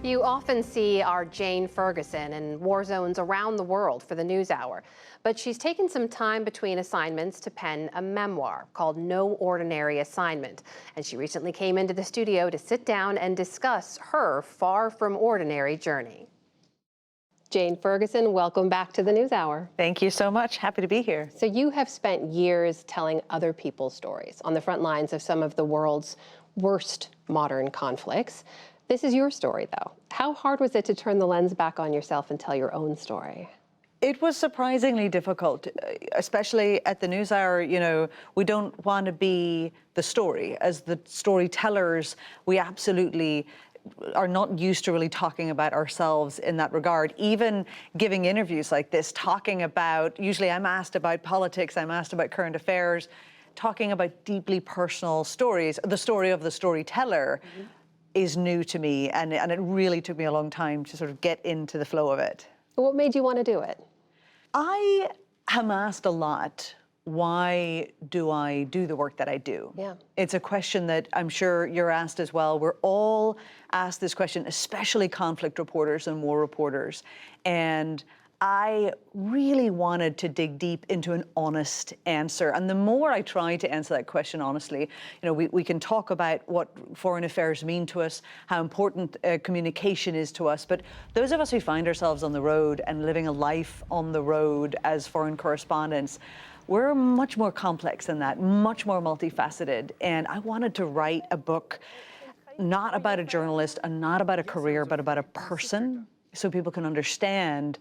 You often see our Jane Ferguson in war zones around the world for the NewsHour, but she's taken some time between assignments to pen a memoir called No Ordinary Assignment, and she recently came into the studio to sit down and discuss her far from ordinary journey. Jane Ferguson, welcome back to the NewsHour. Thank you so much. Happy to be here. So you have spent years telling other people's stories on the front lines of some of the world's worst modern conflicts. This is your story, though. How hard was it to turn the lens back on yourself and tell your own story? It was surprisingly difficult, especially at the NewsHour. You know, we don't want to be the story. As the storytellers, we absolutely are not used to really talking about ourselves in that regard. Even giving interviews like this, talking about, usually I'm asked about politics, I'm asked about current affairs, talking about deeply personal stories, the story of the storyteller. Is new to me, and it really took me a long time to sort of get into the flow of it. What made you want to do it? I am asked a lot, why do I do the work that I do? Yeah. It's a question that I'm sure you're asked as well. We're all asked this question, especially conflict reporters and war reporters. And I really wanted to dig deep into an honest answer. And the more I try to answer that question honestly, you know, we can talk about what foreign affairs mean to us, how important communication is to us. But those of us who find ourselves on the road and living a life on the road as foreign correspondents, we're much more complex than that, much more multifaceted. And I wanted to write a book not about a journalist and not about a career, but about a person, so people can understand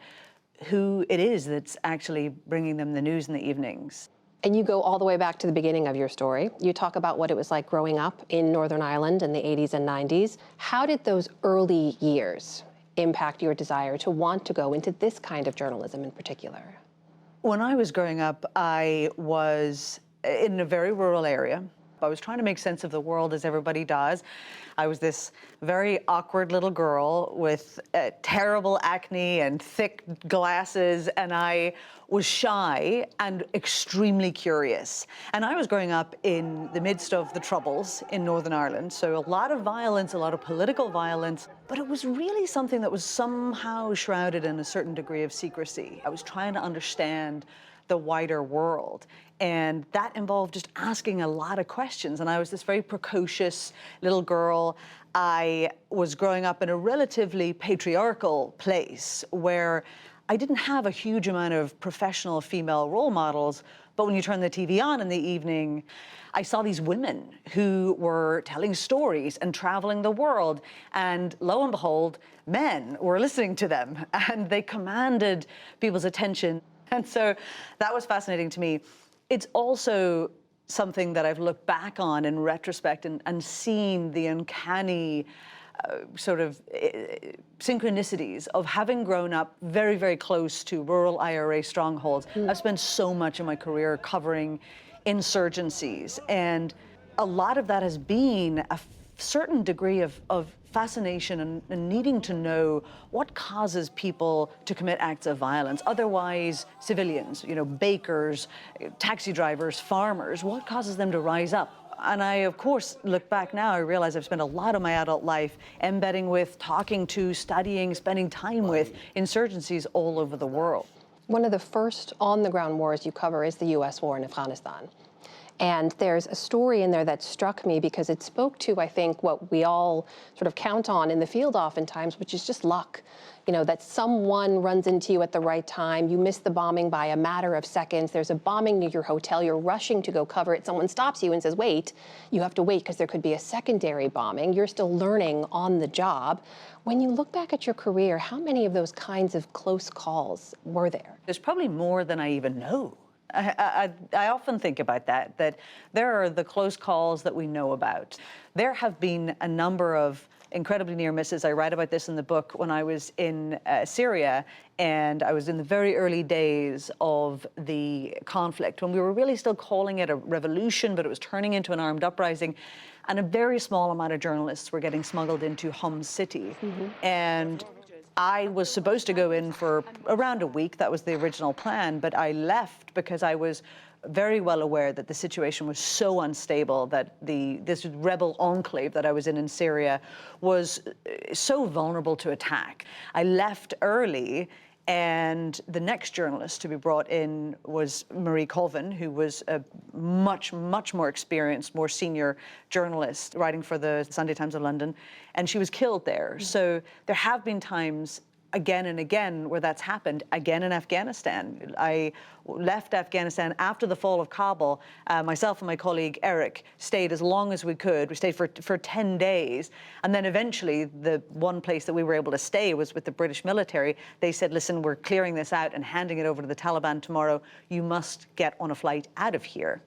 who it is that's actually bringing them the news in the evenings. And you go all the way back to the beginning of your story. You talk about what it was like growing up in Northern Ireland in the 80s and 90s. How did those early years impact your desire to want to go into this kind of journalism in particular? When I was growing up, I was in a very rural area. I was trying to make sense of the world as everybody does. I was this very awkward little girl with terrible acne and thick glasses, and I was shy and extremely curious. And I was growing up in the midst of the Troubles in Northern Ireland, so a lot of violence, a lot of political violence, but it was really something that was somehow shrouded in a certain degree of secrecy. I was trying to understand the wider world. And that involved just asking a lot of questions. And I was this very precocious little girl. I was growing up in a relatively patriarchal place where I didn't have a huge amount of professional female role models. But when you turn the TV on in the evening, I saw these women who were telling stories and traveling the world. And lo and behold, men were listening to them, and they commanded people's attention. And so that was fascinating to me. It's also something that I've looked back on in retrospect and seen the uncanny synchronicities of having grown up very, very close to rural IRA strongholds. I've spent so much of my career covering insurgencies, and a lot of that has been a certain degree of fascination and needing to know what causes people to commit acts of violence. Otherwise, civilians, you know, bakers, taxi drivers, farmers, what causes them to rise up? And I, of course, look back now, I realize I've spent a lot of my adult life embedding with, talking to, studying, spending time with insurgencies all over the world. One of the first on-the-ground wars you cover is the U.S. war in Afghanistan. And there's a story in there that struck me because it spoke to, I think, what we all sort of count on in the field oftentimes, which is just luck. You know, that someone runs into you at the right time, you miss the bombing by a matter of seconds, there's a bombing near your hotel, you're rushing to go cover it, someone stops you and says, wait, you have to wait because there could be a secondary bombing, you're still learning on the job. When you look back at your career, how many of those kinds of close calls were there? There's probably more than I even know. I often think about that there are the close calls that we know about. There have been a number of incredibly near misses. I write about this in the book when I was in Syria, and I was in the very early days of the conflict, when we were really still calling it a revolution, but it was turning into an armed uprising. And a very small amount of journalists were getting smuggled into Homs City. And I was supposed to go in for around a week. That was the original plan, but I left because I was very well aware that the situation was so unstable, that this rebel enclave that I was in Syria was so vulnerable to attack. I left early, and the next journalist to be brought in was Marie Colvin, who was a much more experienced, more senior journalist writing for the Sunday Times of London, and she was killed there. So there have been times again and again where that's happened, again in Afghanistan. I left Afghanistan after the fall of Kabul. Myself and my colleague Eric stayed as long as we could. We stayed for 10 days. And then eventually the one place that we were able to stay was with the British military. They said, listen, we're clearing this out and handing it over to the Taliban tomorrow. You must get on a flight out of here.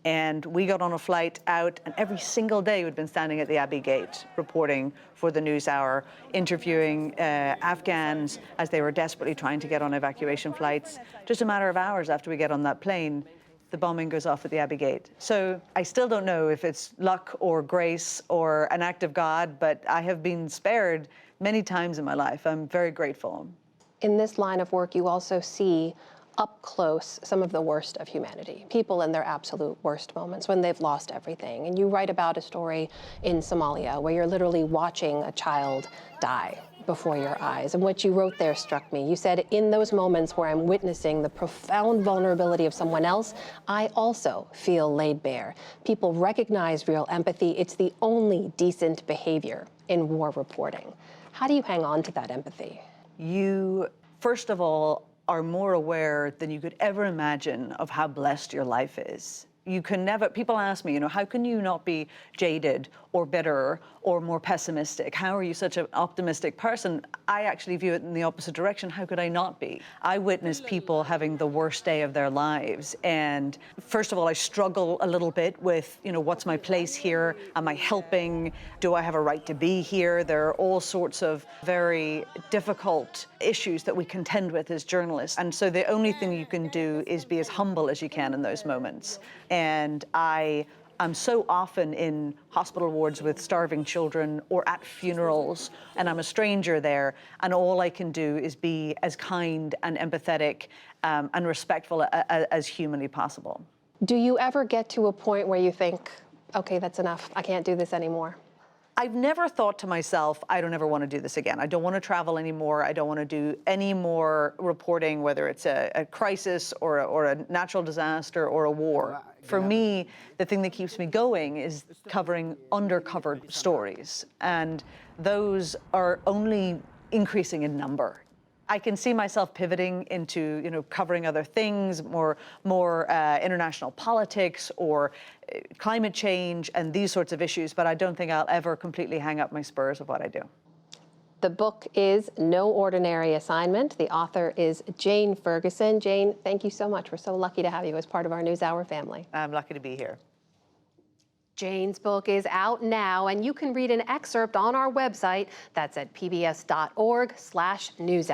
And we got on a flight out, and every single day we'd been standing at the Abbey Gate reporting for the NewsHour, interviewing Afghans as they were desperately trying to get on evacuation flights. Just a matter of hours after we get on that plane, the bombing goes off at the Abbey Gate. So I still don't know if it's luck or grace or an act of God, but I have been spared many times in my life. I'm very grateful. In this line of work, you also see up close some of the worst of humanity, people in their absolute worst moments when they've lost everything. And you write about a story in Somalia where you're literally watching a child die before your eyes. And what you wrote there struck me. You said, in those moments where I'm witnessing the profound vulnerability of someone else, I also feel laid bare. People recognize real empathy. It's the only decent behavior in war reporting. How do you hang on to that empathy? You, first of all, are more aware than you could ever imagine of how blessed your life is. You can never, people ask me, how can you not be jaded or bitter or more pessimistic? How are you such an optimistic person? I actually view it in the opposite direction. How could I not be? I witness people having the worst day of their lives. And first of all, I struggle a little bit with, what's my place here? Am I helping? Do I have a right to be here? There are all sorts of very difficult issues that we contend with as journalists. And so the only thing you can do is be as humble as you can in those moments. And I'm so often in hospital wards with starving children or at funerals, and I'm a stranger there, and all I can do is be as kind and empathetic and respectful as humanly possible. Do you ever get to a point where you think, okay, that's enough, I can't do this anymore? I've never thought to myself, I don't ever want to do this again. I don't want to travel anymore. I don't want to do any more reporting, whether it's a crisis or a natural disaster or a war. For me, the thing that keeps me going is covering undercovered stories. And those are only increasing in number. I can see myself pivoting into, covering other things, more international politics or climate change and these sorts of issues, but I don't think I'll ever completely hang up my spurs of what I do. The book is No Ordinary Assignment. The author is Jane Ferguson. Jane, thank you so much. We're so lucky to have you as part of our NewsHour family. I'm lucky to be here. Jane's book is out now, and you can read an excerpt on our website. That's at pbs.org/newshour.